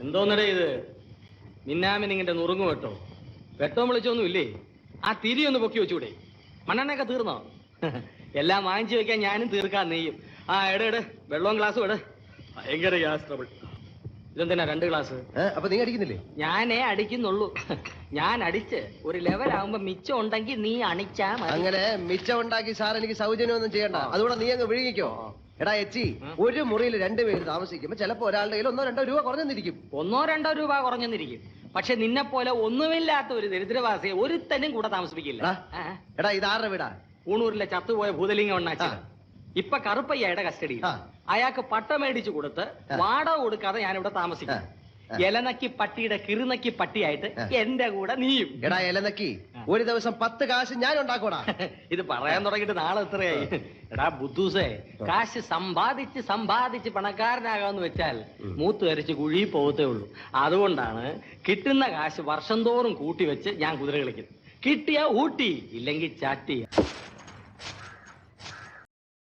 എന്തോന്നടേ ഇത്? മിന്നാമിനിങ്ങിന്റെ നുറുങ്ങു വെട്ടോ? വെട്ടോ വിളിച്ചൊന്നും ഇല്ലേ? ആ തിരി ഒന്ന് പൊക്കി വെച്ചൂടെ? മണ്ണെണ്ണയൊക്കെ തീർന്നോ? എല്ലാം വാങ്ങിച്ചു വെക്കാൻ ഞാനും തീർക്കാൻ നെയ്യും. ആ എട് വെള്ളവും ഗ്ലാസ്സും എട്. ഭയങ്കര ഗ്യാസ് ട്രബിൾ. ഇതെന്തിനാ 2 ഗ്ലാസ്? അപ്പൊ നീ അടിക്കുന്നില്ലേ? ഞാനേ അടിക്കുന്നുള്ളൂ. ഞാൻ അടിച്ച് ഒരു ലെവലാകുമ്പോ മിച്ചം ഉണ്ടെങ്കിൽ നീ അണിച്ചാ മതി. അങ്ങനെ മിച്ചം ഉണ്ടാക്കി സാർ എനിക്ക് സൗജന്യമൊന്നും ചെയ്യണ്ട. അതുകൂടെ നീ അങ്ങ് വിഴുങ്ങിക്കോ. എടാ എച്ചി, ഒരു മുറിയിൽ 2 പേര് താമസിക്കുമ്പോ ചിലപ്പോ ഒരാളുടെ കയ്യിൽ 1-2 രൂപ കുറഞ്ഞെന്നിരിക്കും. 1-2 രൂപ കുറഞ്ഞെന്നിരിക്കും. പക്ഷെ നിന്നെ പോലെ ഒന്നുമില്ലാത്ത ഒരു ദരിദ്രവാസിയെ ഒരുത്തനും കൂടെ താമസിപ്പിക്കില്ല. എടാ ഇതാരുടെ വീടാ? ഊണൂരിലെ ചത്തുപോയ ഭൂതലിംഗം ഉണ്ടാക്കി. ഇപ്പൊ കറുപ്പയ്യയുടെ കസ്റ്റഡിയിൽ. അയാൾക്ക് പട്ട മേടിച്ചു കൊടുത്ത് വാടക കൊടുക്കാതെ ഞാനിവിടെ താമസിക്കും. എലനക്കി പട്ടിയുടെ കിറുനക്കി പട്ടിയായിട്ട് എന്റെ കൂടെ നീയും. എടാ എലനക്കി, ഒരു ദിവസം 10 കാശ് ഞാൻ ഉണ്ടാക്കൂടാ. ഇത് പറയാൻ തുടങ്ങിയിട്ട് നാളെ എത്രയായി? എടാ ബുദ്ധൂസേ, കാശ് സമ്പാദിച്ച് പണക്കാരനാകാന്ന് വെച്ചാൽ മൂത്ത് കരിച്ച് കുഴി പോകത്തേ ഉള്ളൂ. അതുകൊണ്ടാണ് കിട്ടുന്ന കാശ് വർഷം തോറും കൂട്ടി വെച്ച് ഞാൻ കുതിര കളിക്കുന്നത്. കിട്ടിയ ഊട്ടി, ഇല്ലെങ്കിൽ ചാറ്റി.